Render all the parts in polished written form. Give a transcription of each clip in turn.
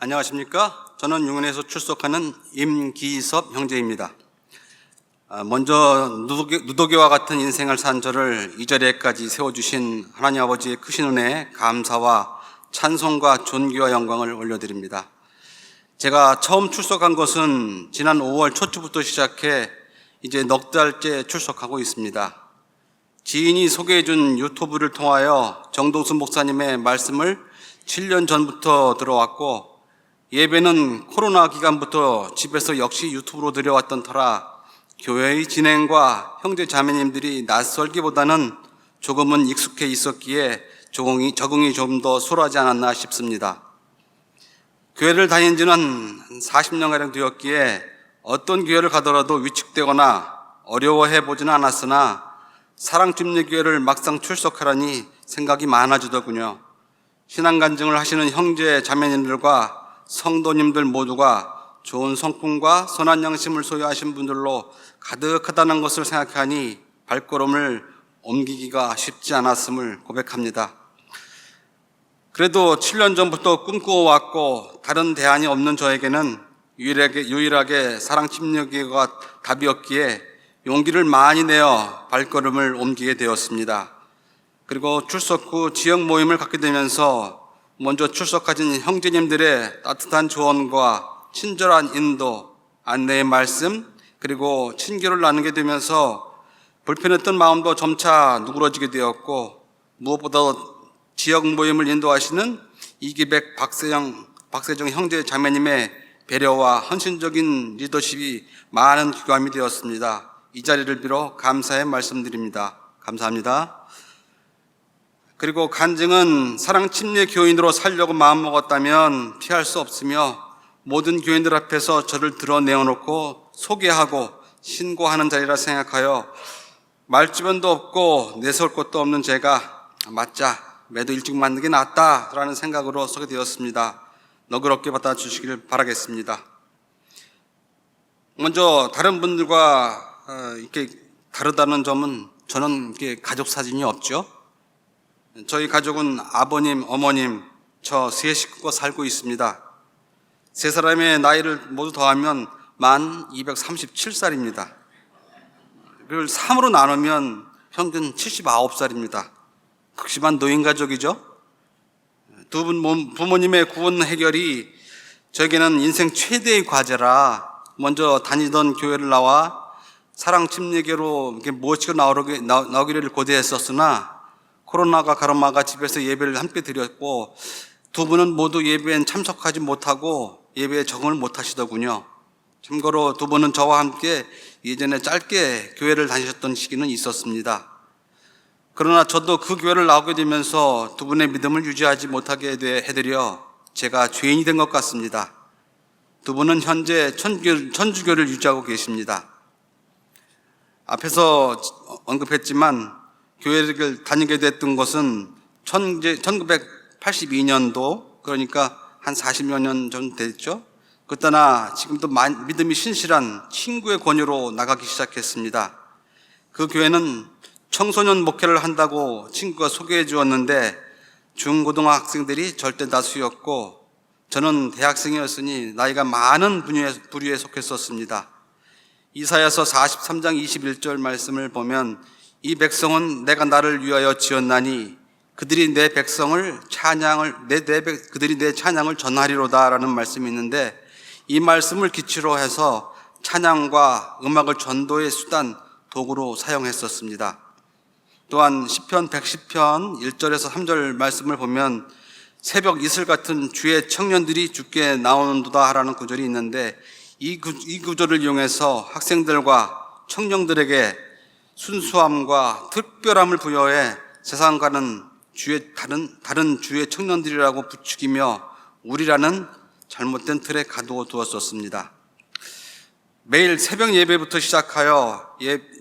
안녕하십니까? 저는 용인에서 출석하는 임기섭 형제입니다. 먼저 누더기와 같은 인생을 산 저를 이 자리에까지 세워주신 하나님 아버지의 크신 은혜에 감사와 찬송과 존귀와 영광을 올려드립니다. 제가 처음 출석한 것은 지난 5월 초쯤부터 시작해 이제 넉 달째 출석하고 있습니다. 지인이 소개해준 유튜브를 통하여 정동수 목사님의 말씀을 7년 전부터 들어왔고, 예배는 코로나 기간부터 집에서 역시 유튜브로 드려왔던 터라 교회의 진행과 형제 자매님들이 낯설기보다는 조금은 익숙해 있었기에 적응이 좀 더 수월하지 않았나 싶습니다. 교회를 다닌 지는 40년가량 되었기에 어떤 교회를 가더라도 위축되거나 어려워해 보지는 않았으나 사랑집례교회를 막상 출석하라니 생각이 많아지더군요. 신앙 간증을 하시는 형제 자매님들과 성도님들 모두가 좋은 성품과 선한 양심을 소유하신 분들로 가득하다는 것을 생각하니 발걸음을 옮기기가 쉽지 않았음을 고백합니다. 그래도 7년 전부터 꿈꾸어왔고 다른 대안이 없는 저에게는 유일하게 사랑집례교회가 답이었기에 용기를 많이 내어 발걸음을 옮기게 되었습니다. 그리고 출석 후 지역 모임을 갖게 되면서 먼저 출석하신 형제님들의 따뜻한 조언과 친절한 인도, 안내의 말씀, 그리고 친교를 나누게 되면서 불편했던 마음도 점차 누그러지게 되었고, 무엇보다 지역 모임을 인도하시는 이기백 박세정 형제 자매님의 배려와 헌신적인 리더십이 많은 귀감이 되었습니다. 이 자리를 빌어 감사의 말씀드립니다. 감사합니다. 그리고 간증은 사랑침례 교인으로 살려고 마음먹었다면 피할 수 없으며 모든 교인들 앞에서 저를 드러내어놓고 소개하고 신고하는 자리라 생각하여 말주변도 없고 내세울 것도 없는 제가 맞자, 매도 일찍 맞는 게 낫다라는 생각으로 서게 되었습니다. 너그럽게 받아주시기를 바라겠습니다. 먼저 다른 분들과 이렇게 다르다는 점은 저는 이렇게 가족 사진이 없죠. 저희 가족은 아버님, 어머님, 저 세 식구가 살고 있습니다. 세 사람의 나이를 모두 더하면 만 237살입니다. 그걸 3으로 나누면 평균 79살입니다. 극심한 노인가족이죠. 두 분 부모님의 구원 해결이 저에게는 인생 최대의 과제라 먼저 다니던 교회를 나와 사랑침례교로 모시고 나오기를 고대했었으나 코로나가 가로막아 집에서 예배를 함께 드렸고 두 분은 모두 예배엔 참석하지 못하고 예배에 적응을 못하시더군요. 참고로 두 분은 저와 함께 예전에 짧게 교회를 다니셨던 시기는 있었습니다. 그러나 저도 그 교회를 나오게 되면서 두 분의 믿음을 유지하지 못하게 해드려 제가 죄인이 된 것 같습니다. 두 분은 현재 천주교를 유지하고 계십니다. 앞에서 언급했지만 교회를 다니게 됐던 것은 1982년도, 그러니까 한 40여 년 전 됐죠. 그때나 지금도 믿음이 신실한 친구의 권유로 나가기 시작했습니다. 그 교회는 청소년 목회를 한다고 친구가 소개해 주었는데 중고등학생들이 절대 다수였고 저는 대학생이었으니 나이가 많은 부류에 속했었습니다. 이사야서 43장 21절 말씀을 보면 이 백성은 내가 나를 위하여 지었나니 그들이 내 찬양을 전하리로다라는 말씀이 있는데 이 말씀을 기초로 해서 찬양과 음악을 전도의 수단, 도구로 사용했었습니다. 또한 시편 110편 1절에서 3절 말씀을 보면 새벽 이슬 같은 주의 청년들이 주께 나오는도다 하라는 구절이 있는데 이 구절을 이용해서 학생들과 청년들에게 순수함과 특별함을 부여해 세상과는 다른 주의 청년들이라고 부추기며 우리라는 잘못된 틀에 가두어 두었었습니다. 매일 새벽 예배부터 시작하여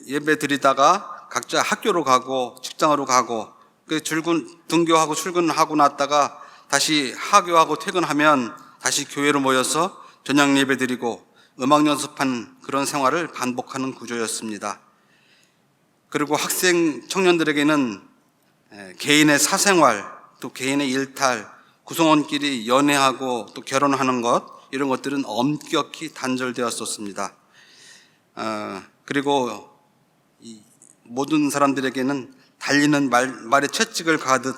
예배 드리다가 각자 학교로 가고 직장으로 가고 등교하고 출근하고 났다가 다시 하교하고 퇴근하면 다시 교회로 모여서 저녁 예배 드리고 음악 연습한 그런 생활을 반복하는 구조였습니다. 그리고 학생 청년들에게는 개인의 사생활, 또 개인의 일탈, 구성원끼리 연애하고 또 결혼하는 것, 이런 것들은 엄격히 단절되었었습니다. 그리고 이 모든 사람들에게는 달리는 말의 채찍을 가듯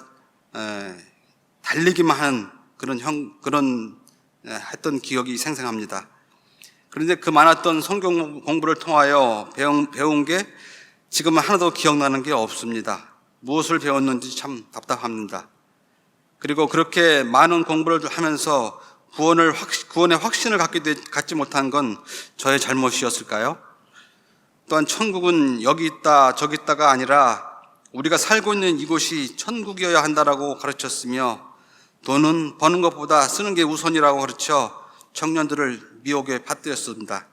달리기만 하는 그런 했던 기억이 생생합니다. 그런데 그 많았던 성경 공부를 통하여 배운 게 지금은 하나도 기억나는 게 없습니다. 무엇을 배웠는지 참 답답합니다. 그리고 그렇게 많은 공부를 하면서 구원의 확신을 갖지 못한 건 저의 잘못이었을까요? 또한 천국은 여기 있다 저기 있다가 아니라 우리가 살고 있는 이곳이 천국이어야 한다라고 가르쳤으며, 돈은 버는 것보다 쓰는 게 우선이라고 가르쳐 청년들을 미혹에 빠뜨렸습니다.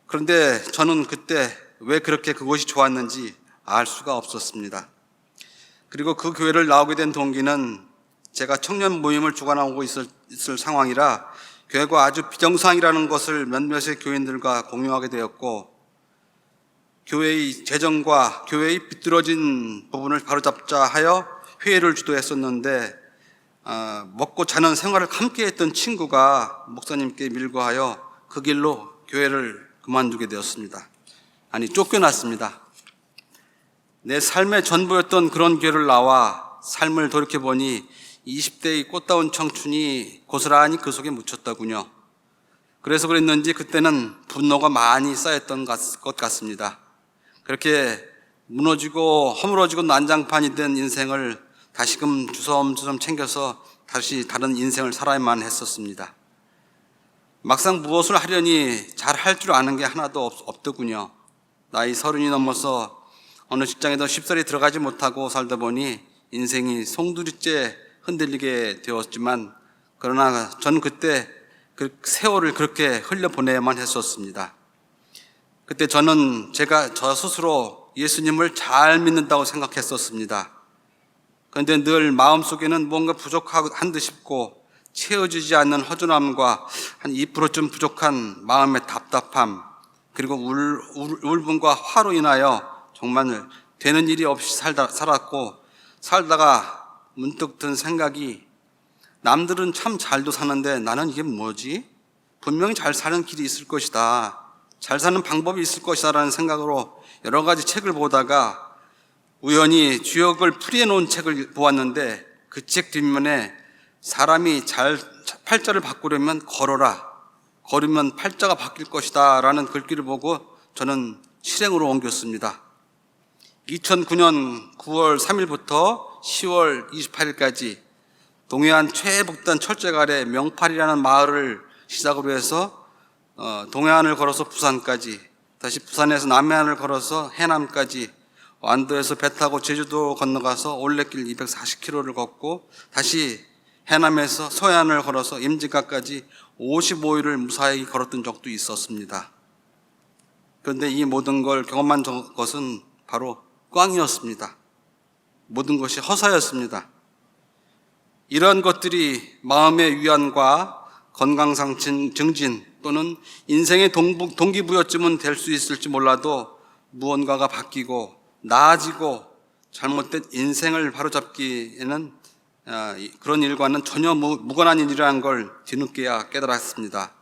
그런데 저는 그때 왜 그렇게 그것이 좋았는지 알 수가 없었습니다. 그리고 그 교회를 나오게 된 동기는 제가 청년 모임을 주관하고 있을 상황이라 교회가 아주 비정상이라는 것을 몇몇의 교인들과 공유하게 되었고, 교회의 재정과 교회의 비뚤어진 부분을 바로잡자 하여 회의를 주도했었는데, 먹고 자는 생활을 함께 했던 친구가 목사님께 밀고하여 그 길로 교회를 그만두게 되었습니다. 아니, 쫓겨났습니다. 내 삶의 전부였던 그런 교회를 나와 삶을 돌이켜보니 20대의 꽃다운 청춘이 고스란히 그 속에 묻혔더군요. 그래서 그랬는지 그때는 분노가 많이 쌓였던 것 같습니다. 그렇게 무너지고 허물어지고 난장판이 된 인생을 다시금 주섬주섬 챙겨서 다시 다른 인생을 살아야만 했었습니다. 막상 무엇을 하려니 잘 할 줄 아는 게 하나도 없더군요. 나이 30이 넘어서 어느 직장에도 쉽사리 들어가지 못하고 살다 보니 인생이 송두리째 흔들리게 되었지만, 그러나 저는 그때 그 세월을 그렇게 흘려보내야만 했었습니다. 그때 저는 저 스스로 예수님을 잘 믿는다고 생각했었습니다. 그런데 늘 마음속에는 뭔가 부족한 듯 싶고 채워지지 않는 허전함과 한 2%쯤 부족한 마음의 답답함, 그리고 울분과 화로 인하여 정말 되는 일이 없이 살다가 문득 든 생각이, 남들은 참 잘도 사는데 나는 이게 뭐지? 분명히 잘 사는 길이 있을 것이다, 잘 사는 방법이 있을 것이다 라는 생각으로 여러 가지 책을 보다가 우연히 주역을 풀이해 놓은 책을 보았는데, 그 책 뒷면에 사람이 팔자를 바꾸려면 걸으면 팔자가 바뀔 것이다 라는 글귀를 보고 저는 실행으로 옮겼습니다. 2009년 9월 3일부터 10월 28일까지 동해안 최북단 철책 아래 명팔이라는 마을을 시작으로 해서 동해안을 걸어서 부산까지, 다시 부산에서 남해안을 걸어서 해남까지, 완도에서 배 타고 제주도 건너가서 올레길 240km를 걷고 다시 해남에서 서해안을 걸어서 임진각까지 55일을 무사히 걸었던 적도 있었습니다. 그런데 이 모든 걸 경험한 것은 바로 꽝이었습니다. 모든 것이 허사였습니다. 이러한 것들이 마음의 위안과 건강상 증진 또는 인생의 동기부여쯤은 될 수 있을지 몰라도, 무언가가 바뀌고 나아지고 잘못된 인생을 바로잡기에는 그런 일과는 전혀 무관한 일이라는 걸 뒤늦게야 깨달았습니다.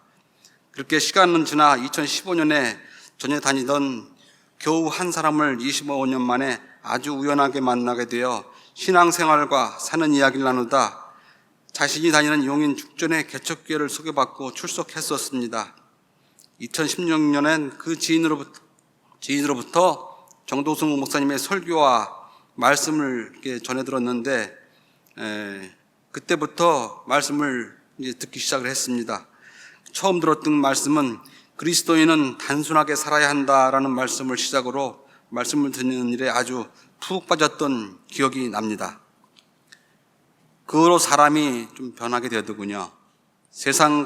그렇게 시간은 지나 2015년에 전에 다니던 교우 한 사람을 25년 만에 아주 우연하게 만나게 되어 신앙생활과 사는 이야기를 나누다 자신이 다니는 용인 죽전의 개척교회를 소개받고 출석했었습니다. 2016년엔 그 지인으로부터 정도승 목사님의 설교와 말씀을 이렇게 전해 들었는데, 그때부터 말씀을 이제 듣기 시작을 했습니다. 처음 들었던 말씀은 그리스도인은 단순하게 살아야 한다라는 말씀을 시작으로 말씀을 듣는 일에 아주 푹 빠졌던 기억이 납니다. 그 후로 사람이 좀 변하게 되더군요. 세상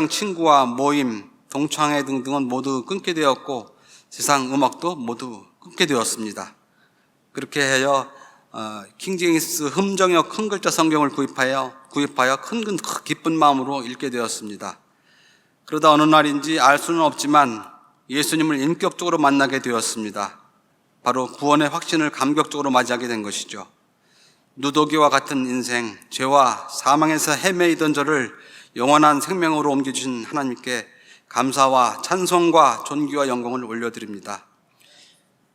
친구와 모임, 동창회 등등은 모두 끊게 되었고 세상 음악도 모두 끊게 되었습니다. 그렇게 하여 킹제임스 흠정역 큰 글자 성경을 구입하여 큰 기쁜 마음으로 읽게 되었습니다. 그러다 어느 날인지 알 수는 없지만 예수님을 인격적으로 만나게 되었습니다. 바로 구원의 확신을 감격적으로 맞이하게 된 것이죠. 누더기와 같은 인생, 죄와 사망에서 헤매이던 저를 영원한 생명으로 옮겨주신 하나님께 감사와 찬송과 존귀와 영광을 올려드립니다.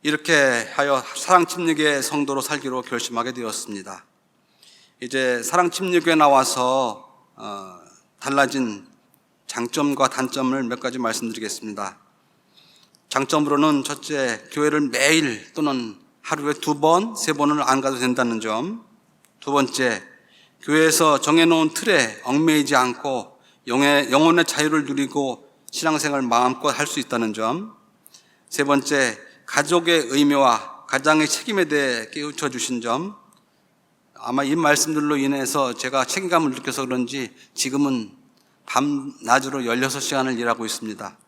이렇게 하여 사랑침례교회 성도로 살기로 결심하게 되었습니다. 이제 사랑침례교회에 나와서 달라진 장점과 단점을 몇 가지 말씀드리겠습니다. 장점으로는 첫째, 교회를 매일 또는 하루에 2번, 3번을 안 가도 된다는 점. 두 번째, 교회에서 정해놓은 틀에 얽매이지 않고 영혼의 자유를 누리고 신앙생활을 마음껏 할 수 있다는 점. 세 번째, 가족의 의미와 가장의 책임에 대해 깨우쳐 주신 점. 아마 이 말씀들로 인해서 제가 책임감을 느껴서 그런지 지금은 밤낮으로 16시간을 일하고 있습니다.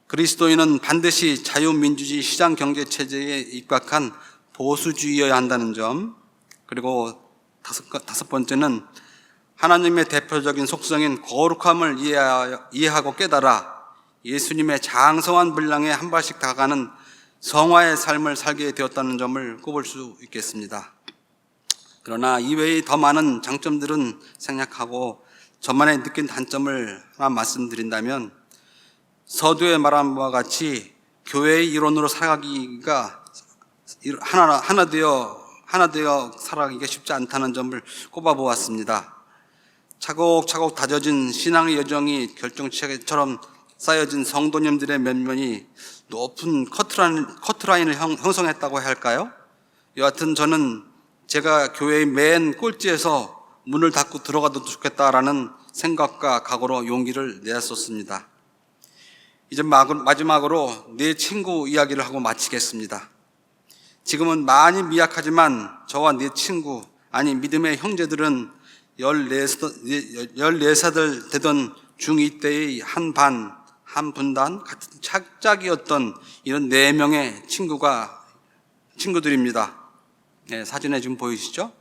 그리스도인은 반드시 자유민주주의 시장경제체제에 입각한 보수주의여야 한다는 점. 그리고 다섯 번째는 하나님의 대표적인 속성인 거룩함을 이해하고 깨달아 예수님의 장성한 분량에 한 발씩 다가가는 성화의 삶을 살게 되었다는 점을 꼽을 수 있겠습니다. 그러나 이외의 더 많은 장점들은 생략하고 저만의 느낀 단점을 하나 말씀드린다면, 서두에 말한 바와 같이 교회의 이론으로 살아가기가 하나 되어 살아가기가 쉽지 않다는 점을 꼽아보았습니다. 차곡차곡 다져진 신앙의 여정이 결정체처럼 쌓여진 성도님들의 면면이 높은 커트라인을 형성했다고 해야 할까요? 여하튼 저는 제가 교회의 맨 꼴찌에서 문을 닫고 들어가도 좋겠다라는 생각과 각오로 용기를 내었었습니다. 이제 마지막으로 내 친구 이야기를 하고 마치겠습니다. 지금은 많이 미약하지만 저와 내 친구, 아니 믿음의 형제들은 14살 되던 중2 때의 한 분단 같은 착짝이었던 이런 4명의 친구들입니다. 네, 사진에 지금 보이시죠?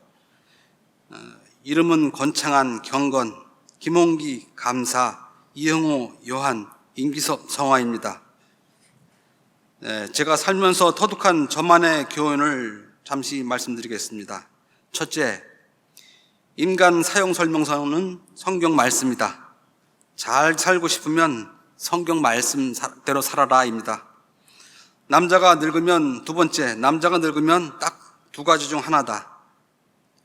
이름은 권창한, 경건, 김홍기, 감사, 이영호, 요한, 임기섭, 성화입니다. 네, 제가 살면서 터득한 저만의 교훈을 잠시 말씀드리겠습니다. 첫째, 인간 사용설명서는 성경 말씀이다. 잘 살고 싶으면 성경 말씀대로 살아라입니다. 남자가 늙으면, 두 번째, 남자가 늙으면 딱 2가지 중 하나다.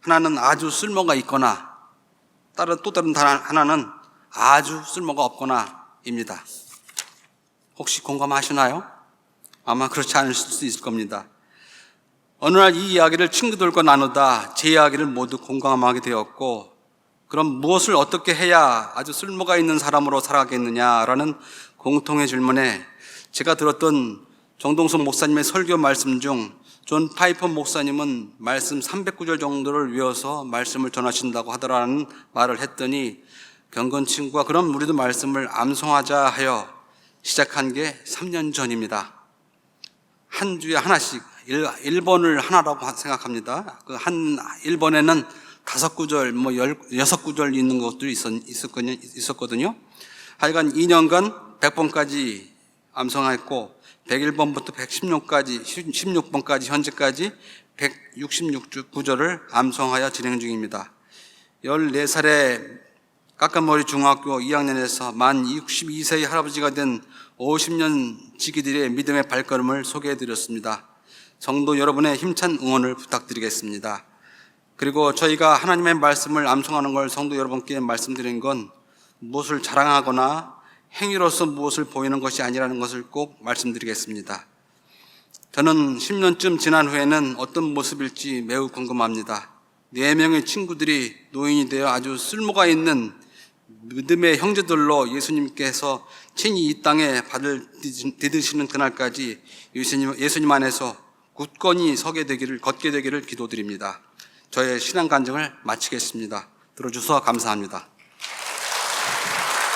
하나는 아주 쓸모가 있거나 또 다른 하나는 아주 쓸모가 없거나입니다. 혹시 공감하시나요? 아마 그렇지 않을 수도 있을 겁니다. 어느 날 이 이야기를 친구들과 나누다 제 이야기를 모두 공감하게 되었고, 그럼 무엇을 어떻게 해야 아주 쓸모가 있는 사람으로 살아가겠느냐라는 공통의 질문에 제가 들었던 정동석 목사님의 설교 말씀 중 존 파이퍼 목사님은 말씀 309절 정도를 외워서 말씀을 전하신다고 하더라는 말을 했더니, 경건 친구가 그럼 우리도 말씀을 암송하자 하여 시작한 게 3년 전입니다. 한 주에 하나씩 1번을 하나라고 생각합니다. 그 한 1번에는 5구절, 6구절 있는 것들이 있었거든요. 하여간 2년간 100번까지 암송했고, 101번부터 116번까지 현재까지 166구절을 암송하여 진행 중입니다. 14살에 까까머리 중학교 2학년에서 만 62세의 할아버지가 된 50년 지기들의 믿음의 발걸음을 소개해드렸습니다. 성도 여러분의 힘찬 응원을 부탁드리겠습니다. 그리고 저희가 하나님의 말씀을 암송하는 걸 성도 여러분께 말씀드린 건 무엇을 자랑하거나 행위로서 무엇을 보이는 것이 아니라는 것을 꼭 말씀드리겠습니다. 저는 10년쯤 지난 후에는 어떤 모습일지 매우 궁금합니다. 4명의 친구들이 노인이 되어 아주 쓸모가 있는 믿음의 형제들로 예수님께서 친히 이 땅에 발을 디디시는 그날까지 예수님 안에서 굳건히 걷게 되기를 기도드립니다. 저의 신앙 간증을 마치겠습니다. 들어주셔서 감사합니다.